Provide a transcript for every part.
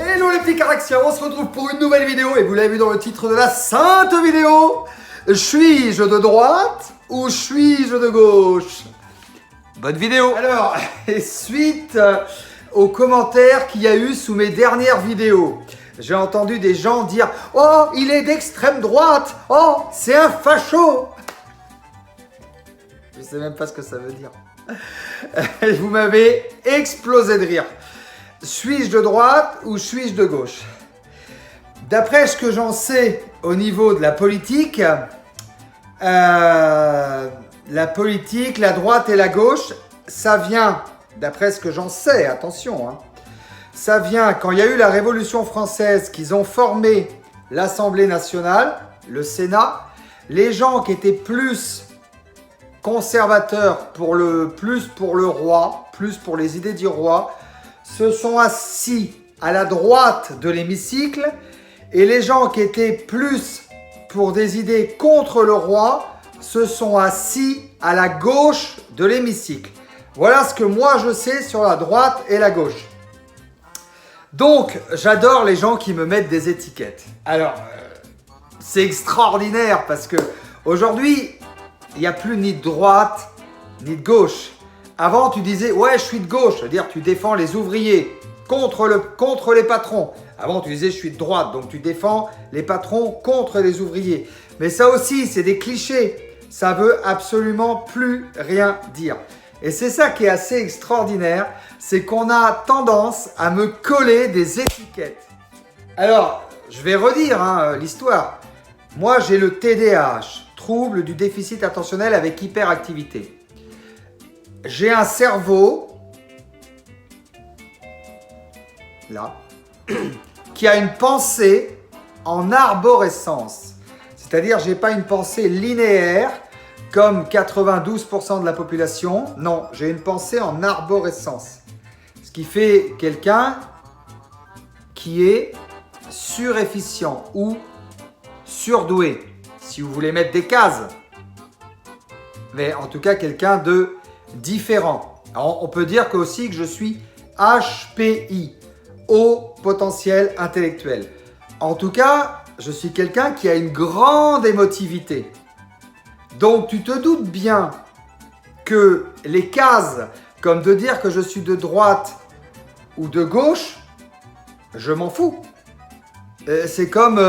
Hello les petits caractériens, on se retrouve pour une nouvelle vidéo et vous l'avez vu dans le titre de la sainte vidéo. Suis-je de droite ou suis-je de gauche? Bonne vidéo. Alors, suite aux commentaires qu'il y a eu sous mes dernières vidéos, j'ai entendu des gens dire « Oh, il est d'extrême droite! Oh, c'est un facho !» Je sais même pas ce que ça veut dire. Vous m'avez explosé de rire. Suis-je de droite ou suis-je de gauche? D'après ce que j'en sais au niveau de la politique, la droite et la gauche, ça vient, d'après ce que j'en sais, attention, hein, ça vient quand il y a eu la Révolution française, qu'ils ont formé l'Assemblée nationale, le Sénat, les gens qui étaient plus conservateurs, plus pour le roi, plus pour les idées du roi, se sont assis à la droite de l'hémicycle et les gens qui étaient plus pour des idées contre le roi se sont assis à la gauche de l'hémicycle. Voilà ce que moi je sais sur la droite et la gauche. Donc, j'adore les gens qui me mettent des étiquettes. Alors, c'est extraordinaire parce que aujourd'hui, il n'y a plus ni de droite ni de gauche. Avant, tu disais, ouais, je suis de gauche, c'est-à-dire tu défends les ouvriers contre les patrons. Avant, tu disais, je suis de droite, donc tu défends les patrons contre les ouvriers. Mais ça aussi, c'est des clichés. Ça veut absolument plus rien dire. Et c'est ça qui est assez extraordinaire, c'est qu'on a tendance à me coller des étiquettes. Alors, je vais redire l'histoire. Moi, j'ai le TDAH, trouble du déficit attentionnel avec hyperactivité. J'ai un cerveau, là, qui a une pensée en arborescence. C'est-à-dire, je n'ai pas une pensée linéaire comme 92% de la population. Non, j'ai une pensée en arborescence. Ce qui fait quelqu'un qui est surefficient ou surdoué, si vous voulez mettre des cases. Mais en tout cas, quelqu'un de différent. Alors, on peut dire aussi que je suis HPI, haut potentiel intellectuel. En tout cas, je suis quelqu'un qui a une grande émotivité. Donc, tu te doutes bien que les cases, comme de dire que je suis de droite ou de gauche, je m'en fous. C'est comme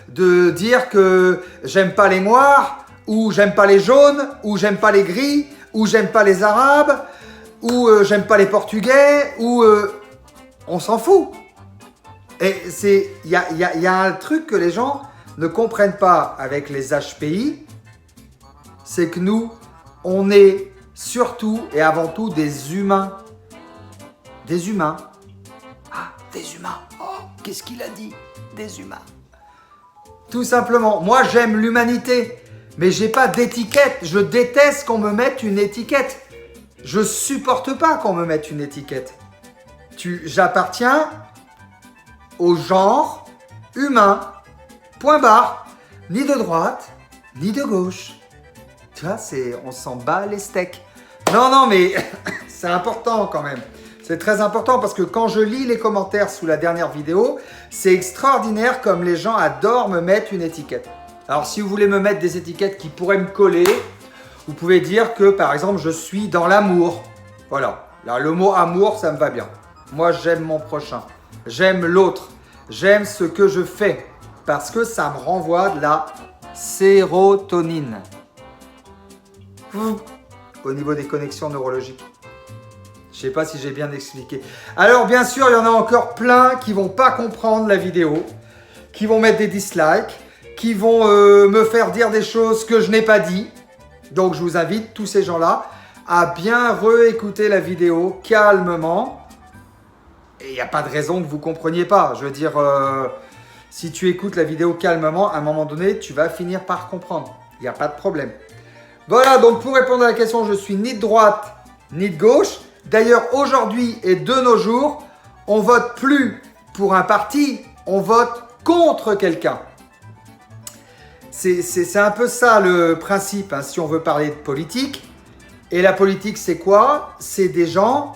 de dire que j'aime pas les noirs, ou j'aime pas les jaunes, ou j'aime pas les gris, ou j'aime pas les arabes, ou j'aime pas les portugais, ou on s'en fout. Et il y a un truc que les gens ne comprennent pas avec les HPI, c'est que nous, on est surtout et avant tout des humains. Des humains. Ah, des humains. Oh, qu'est-ce qu'il a dit? Des humains. Tout simplement. Moi, j'aime l'humanité, mais j'ai pas d'étiquette. Je déteste qu'on me mette une étiquette. Je supporte pas qu'on me mette une étiquette. J'appartiens au genre humain. Point barre. Ni de droite, ni de gauche. Tu vois, on s'en bat les steaks. Non, mais c'est important quand même. C'est très important parce que quand je lis les commentaires sous la dernière vidéo, c'est extraordinaire comme les gens adorent me mettre une étiquette. Alors, si vous voulez me mettre des étiquettes qui pourraient me coller, vous pouvez dire que, par exemple, je suis dans l'amour. Voilà. Là, le mot amour, ça me va bien. Moi, j'aime mon prochain. J'aime l'autre. J'aime ce que je fais parce que ça me renvoie de la sérotonine. Au niveau des connexions neurologiques. Je ne sais pas si j'ai bien expliqué. Alors, bien sûr, il y en a encore plein qui ne vont pas comprendre la vidéo, qui vont mettre des dislikes, qui vont me faire dire des choses que je n'ai pas dit. Donc, je vous invite, tous ces gens-là, à bien réécouter la vidéo calmement. Et il n'y a pas de raison que vous ne compreniez pas. Je veux dire, si tu écoutes la vidéo calmement, à un moment donné, tu vas finir par comprendre. Il n'y a pas de problème. Voilà, donc pour répondre à la question, je suis ni de droite ni de gauche. D'ailleurs, aujourd'hui et de nos jours, on vote plus pour un parti, on vote contre quelqu'un. C'est un peu ça le principe, hein, si on veut parler de politique. Et la politique, c'est quoi? C'est des gens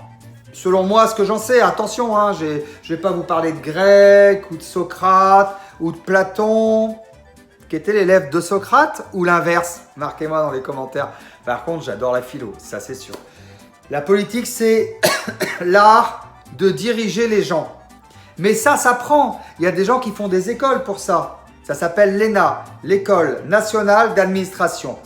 Selon moi, ce que j'en sais, attention, hein, je ne vais pas vous parler de Grec ou de Socrate ou de Platon. Qui était l'élève de Socrate ou l'inverse? Marquez-moi dans les commentaires. Par contre, j'adore la philo, ça c'est sûr. La politique, c'est l'art de diriger les gens. Mais ça s'apprend. Il y a des gens qui font des écoles pour ça. Ça s'appelle l'ENA, l'École nationale d'administration.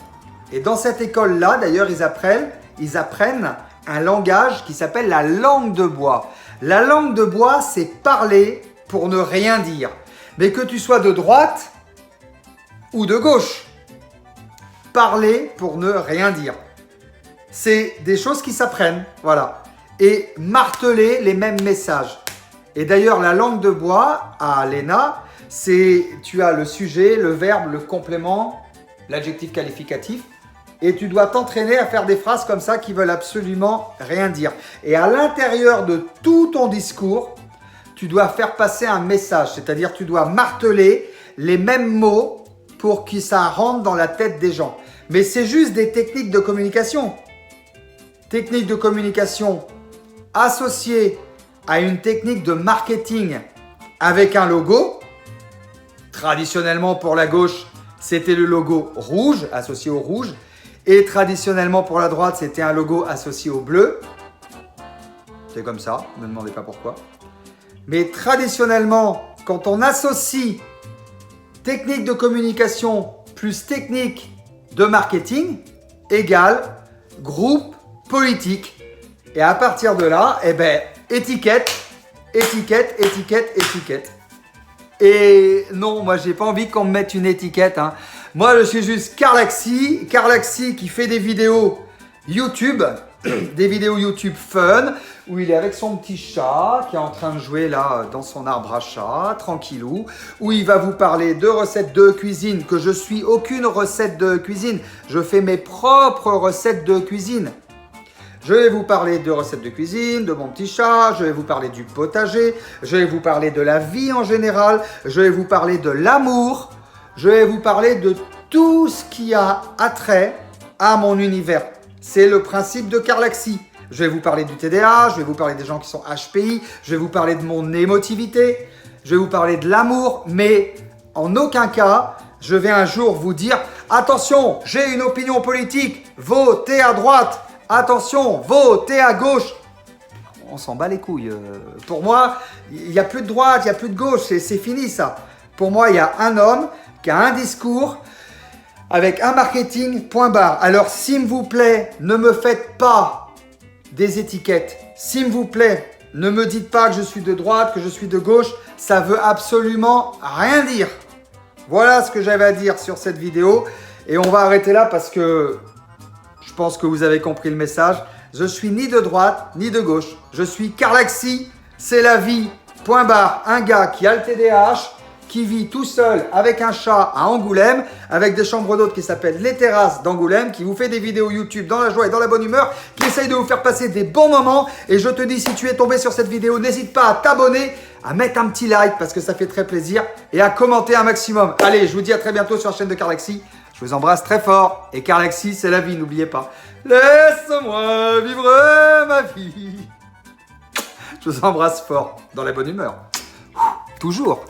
Et dans cette école-là, d'ailleurs, ils apprennent un langage qui s'appelle la langue de bois. La langue de bois, c'est parler pour ne rien dire. Mais que tu sois de droite ou de gauche, parler pour ne rien dire. C'est des choses qui s'apprennent, voilà. Et marteler les mêmes messages. Et d'ailleurs, la langue de bois, à l'ENA, tu as le sujet, le verbe, le complément, l'adjectif qualificatif, et tu dois t'entraîner à faire des phrases comme ça qui veulent absolument rien dire. Et à l'intérieur de tout ton discours, tu dois faire passer un message, c'est-à-dire tu dois marteler les mêmes mots pour que ça rentre dans la tête des gens. Mais c'est juste des techniques de communication. Techniques de communication associées à une technique de marketing avec un logo. Traditionnellement pour la gauche, c'était le logo rouge, associé au rouge. Et traditionnellement pour la droite, c'était un logo associé au bleu. C'est comme ça, ne me demandez pas pourquoi. Mais traditionnellement, quand on associe technique de communication plus technique de marketing égale groupe politique. Et à partir de là, eh ben, étiquette. Et non, moi, j'ai pas envie qu'on me mette une étiquette. Hein. Moi, je suis juste Karlaxi qui fait des vidéos YouTube, des vidéos YouTube fun, où il est avec son petit chat qui est en train de jouer là dans son arbre à chat, tranquillou, où il va vous parler de recettes de cuisine, que je suis aucune recette de cuisine, je fais mes propres recettes de cuisine. Je vais vous parler de recettes de cuisine, de mon petit chat, je vais vous parler du potager, je vais vous parler de la vie en général, je vais vous parler de l'amour, je vais vous parler de tout ce qui a attrait à mon univers. C'est le principe de Karlaxi. Je vais vous parler du TDA, je vais vous parler des gens qui sont HPI, je vais vous parler de mon émotivité, je vais vous parler de l'amour, mais en aucun cas, je vais un jour vous dire « Attention, j'ai une opinion politique, votez à droite !» Attention, votez à gauche. On s'en bat les couilles. Pour moi, il n'y a plus de droite, il n'y a plus de gauche. C'est fini ça. Pour moi, il y a un homme qui a un discours avec un marketing, point barre. Alors, s'il vous plaît, ne me faites pas des étiquettes. S'il vous plaît, ne me dites pas que je suis de droite, que je suis de gauche. Ça veut absolument rien dire. Voilà ce que j'avais à dire sur cette vidéo. Et on va arrêter là parce que je pense que vous avez compris le message. Je suis ni de droite, ni de gauche. Je suis Karlaxi, c'est la vie, point barre. Un gars qui a le TDAH, qui vit tout seul avec un chat à Angoulême, avec des chambres d'hôtes qui s'appellent les terrasses d'Angoulême, qui vous fait des vidéos YouTube dans la joie et dans la bonne humeur, qui essaye de vous faire passer des bons moments. Et je te dis, si tu es tombé sur cette vidéo, n'hésite pas à t'abonner, à mettre un petit like parce que ça fait très plaisir et à commenter un maximum. Allez, je vous dis à très bientôt sur la chaîne de Karlaxi. Je vous embrasse très fort et Karlaxi, c'est la vie, n'oubliez pas. Laisse-moi vivre ma vie. Je vous embrasse fort, dans la bonne humeur. Toujours.